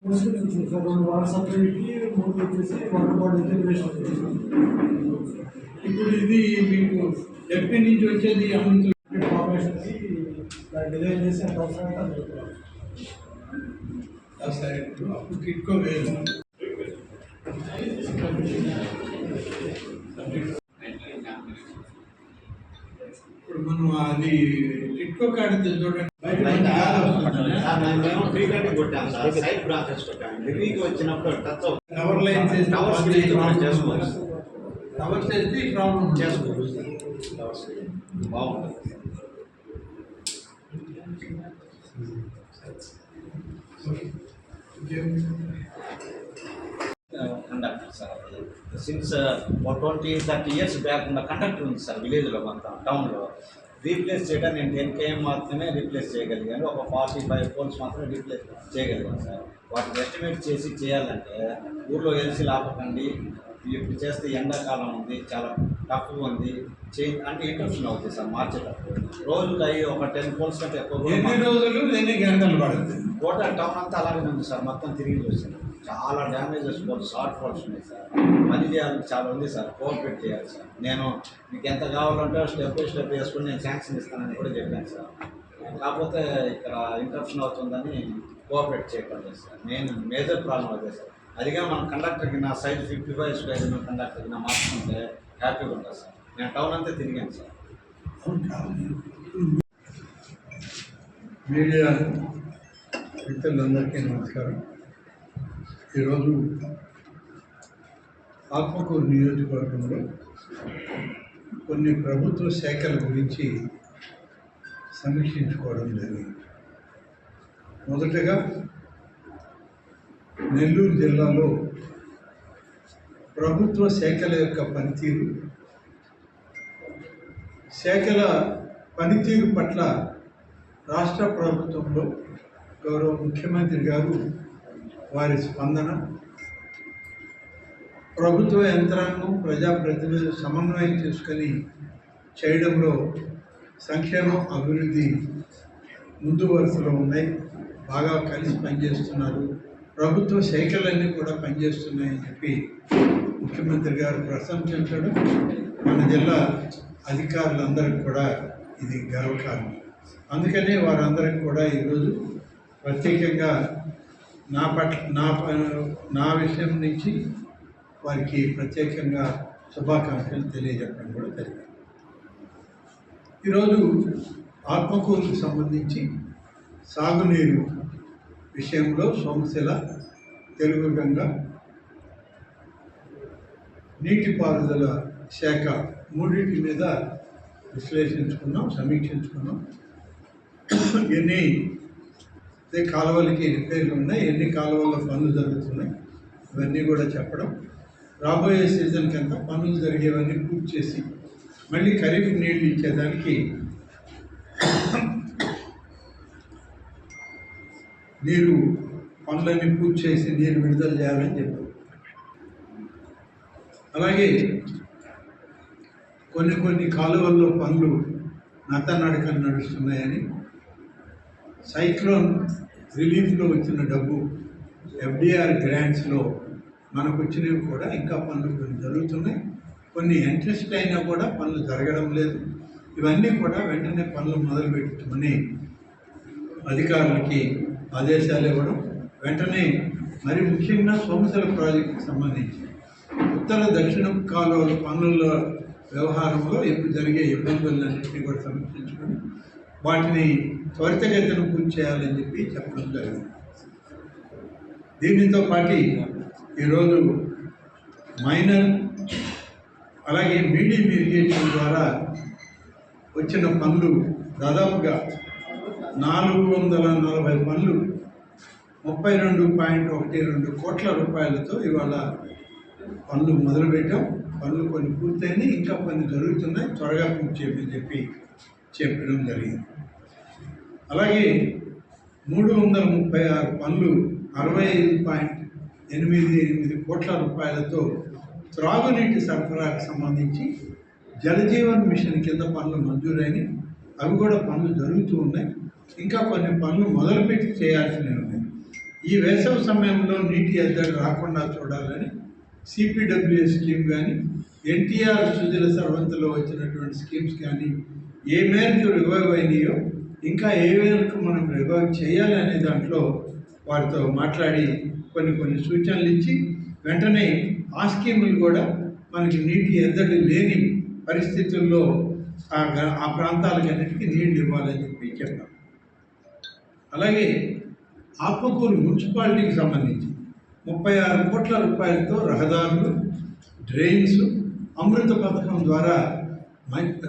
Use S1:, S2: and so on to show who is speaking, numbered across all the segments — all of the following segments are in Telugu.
S1: సార్ 2 వాటర్ సప్లైకి 3 వచ్చేసి వాటర్ బాటిల్ జనరేషన్.
S2: ఇప్పుడు ఇది మీకు ఎప్పటి నుంచి వచ్చేది అమృత
S1: ఫార్మేషన్కి డిజైన్ చేసి అంత అవసరమైతే
S2: అప్పుడు కిట్కో వేలు ఇప్పుడు మనం అది కిట్కో కార్డు చూడండి టవర్ లైన్ టవర్ చేస్తే ఈ ప్రాబ్లం
S3: చేసుకోవచ్చు. బాగుంటుంది. Conductor sir since 20-30 years back ఉన్న కండక్టర్ ఉంది సార్ విలేజ్లో మొత్తం టౌన్లో రీప్లేస్ చేయడం నేను 10 km మాత్రమే రీప్లేస్ చేయగలిగాను. ఒక 45 poles మాత్రమే రీప్లేస్ చేయగలిగాను సార్. వాటిని ఎస్టిమేట్ చేసి చేయాలంటే ఊళ్ళో ఎల్సీలు ఆపకండి, ఇప్పుడు చేస్తే ఎండాకాలం ఉంది, చాలా టఫ్గా ఉంది, అంటే ఇంట్రెస్ట్ అవుతుంది సార్ మార్చేటప్పుడు. రోజులు అయ్యి ఒక 10 poles కంటే ఎక్కువ
S2: ఎన్ని రోజులు ఎన్ని గంటలు పడుతుంది.
S3: టోటల్ టౌన్ అంతా అలాగే ఉంది సార్. మొత్తం తిరిగి చూసాను, చాలా డ్యామేజెస్ పోల్స్, షార్ట్ ఫాల్స్ ఉన్నాయి సార్. పని చేయాలని చాలా ఉంది సార్, కోఆపరేట్ చేయాలి సార్. నేను మీకు ఎంత కావాలంటే స్టెప్ బై స్టెప్ వేసుకుని నేను శాంక్షన్ ఇస్తానని కూడా చెప్పాను సార్. కాకపోతే ఇక్కడ ఇంటరప్షన్ అవుతుందని కోఆపరేట్ చేయడం లేదు సార్. నేను మేజర్ ప్రాబ్లం అదే సార్. అదిగా మన కండక్టర్కి నా సైడ్ 55 square కండక్టర్కి నా మార్చుకుంటే హ్యాపీగా ఉంటుంది సార్. నేను టౌన్ అంతా తిరిగాను సార్.
S2: మీడియా మిత్రులందరికీ నమస్కారం. ఈరోజు ఆత్మకూరు నియోజకవర్గంలో కొన్ని ప్రభుత్వ శాఖల గురించి సమీక్షించుకోవడం జరిగింది. మొదటగా నెల్లూరు జిల్లాలో ప్రభుత్వ శాఖల యొక్క పనితీరు, శాఖల పనితీరు పట్ల రాష్ట్ర ప్రభుత్వంలో గౌరవ ముఖ్యమంత్రి గారు వారి స్పందన, ప్రభుత్వ యంత్రాంగం ప్రజాప్రతినిధులు సమన్వయం చేసుకొని చేయడంలో సంక్షేమం అభివృద్ధి ముందు వరుసలో ఉన్నాయి, బాగా కలిసి పనిచేస్తున్నారు, ప్రభుత్వ శాఖలన్నీ కూడా పనిచేస్తున్నాయని చెప్పి ముఖ్యమంత్రి గారు ప్రశంసించడం మన జిల్లా అధికారులందరికీ కూడా ఇది గర్వకారణం. అందుకనే వారందరికీ కూడా ఈరోజు ప్రత్యేకంగా నా విషయం నుంచి వారికి ప్రత్యేకంగా శుభాకాంక్షలు తెలియజెప్పడం కూడా జరిగింది. ఈరోజు ఆత్మకూరుకు సంబంధించి సాగునీరు విషయంలో సోమశిల, తెలుగు గంగ, నీటిపారుదల శాఖ మూడింటి మీద విశ్లేషించుకున్నాం, సమీక్షించుకున్నాం. ఎన్ని కాలువలకి రిపేర్లు ఉన్నాయి, ఎన్ని కాలువల్లో పనులు జరుగుతున్నాయి, ఇవన్నీ కూడా చెప్పడం, రాబోయే సీజన్కి అంతా పనులు జరిగేవన్నీ పూర్తి చేసి మళ్ళీ ఖరీఫ్ నీళ్లు ఇచ్చేదానికి నీరు పనులన్నీ పూర్తి చేసి నీరు విడుదల చేయాలని చెప్పారు. అలాగే కొన్ని కాలువల్లో పనులు నత్తనడకలు నడుస్తున్నాయని, సైక్లోన్ రిలీఫ్లో వచ్చిన డబ్బు ఎఫ్డిఆర్ గ్రాంట్స్లో మనకు వచ్చినవి కూడా ఇంకా పనులు కొన్ని జరుగుతున్నాయి, కొన్ని ఇంట్రెస్ట్ అయినా కూడా పనులు జరగడం లేదు. ఇవన్నీ కూడా వెంటనే పనులు మొదలుపెట్టుకుని అధికారులకి ఆదేశాలు ఇవ్వడం, వెంటనే మరి ముఖ్యంగా సోమశిల ప్రాజెక్టుకి సంబంధించి ఉత్తర దక్షిణ కాలువల పనుల వ్యవహారంలో ఇప్పుడు జరిగే ఇబ్బందులన్నింటినీ కూడా సమీక్షించుకొని వాటిని త్వరితగతిన పూర్తి చేయాలని చెప్పి చెప్పడం జరిగింది. దీనితో పాటు ఈరోజు మైనర్ అలాగే మీడియం ఇరిగేషన్ ద్వారా వచ్చిన పనులు దాదాపుగా 440 పనులు 32.12 కోట్ల రూపాయలతో ఇవాళ పనులు మొదలుపెట్టాం. పనులు కొన్ని పూర్తయినాయి, ఇంకా కొన్ని జరుగుతున్నాయి, త్వరగా పూర్తి చేయమని చెప్పి చెప్పడం జరిగింది. అలాగే 336 పనులు 65.88 కోట్ల రూపాయలతో త్రాగునీటి సరఫరాకు సంబంధించి జలజీవన్ మిషన్ కింద పనులు మంజూరైనవి, అవి కూడా పనులు జరుగుతూ ఉన్నాయి. ఇంకా కొన్ని పనులు మొదలుపెట్టి చేయాల్సినవి ఉన్నాయి. ఈ వేసవి సమయంలో నీటి ఎద్దడి రాకుండా చూడాలని సిపిడబ్ల్యూఏ స్కీమ్ కానీ ఎన్టీఆర్ సుజల సర్వంతలో వచ్చినటువంటి స్కీమ్స్ కానీ ఏ మేరకు రివైవ్ అయినాయో ఇంకా ఏ మేరకు మనం రివైవ్ చేయాలి అనే దాంట్లో వారితో మాట్లాడి కొన్ని సూచనలు ఇచ్చి వెంటనే ఆ స్కీములు కూడా మనకి నీటి ఎద్దడి లేని పరిస్థితుల్లో ఆ ప్రాంతాలకన్నిటికీ నీళ్లు ఇవ్వాలని చెప్పి చెప్పాం. అలాగే ఆత్మకూరు మున్సిపాలిటీకి సంబంధించి 36 కోట్ల రూపాయలతో రహదారులు, డ్రైన్స్, అమృత పథకం ద్వారా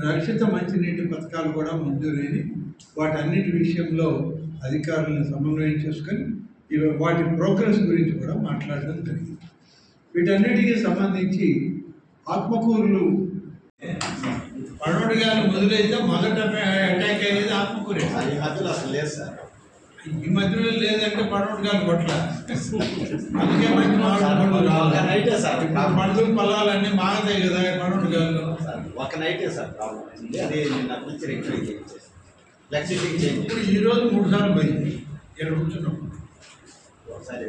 S2: రక్షిత మంచినీటి పథకాలు కూడా మంజూరైన వాటన్నిటి విషయంలో అధికారులను సమన్వయం చేసుకొని వాటి ప్రోగ్రెస్ గురించి కూడా మాట్లాడడం జరిగింది. వీటన్నిటికీ సంబంధించి ఆత్మకూరులు పడవడి గారు మొదలైతే మొదట అటాక్ అయ్యేది ఆత్మకూరే.
S3: ఈ మధ్యలో అసలు లేదు సార్.
S2: ఈ మధ్యలో లేదంటే పడవడి గారు కొట్ల అందుకే మంచి
S3: ఒక నైటే సార్
S2: పండ్లు పొలాలన్నీ మాగతాయి కదా పడవడి గారు.
S3: ఒక నైటే సార్ ప్రాబ్లం అయింది. అది నిన్న నుంచి రెక్టిఫై చేయించేసి ఫ్లెక్సిబిలిటీ చేంజ్
S2: ఇప్పుడు ఈరోజు 3 సార్లు పోయింది. ఇక్కడ కూర్చున్నాం.
S3: ఒకసారి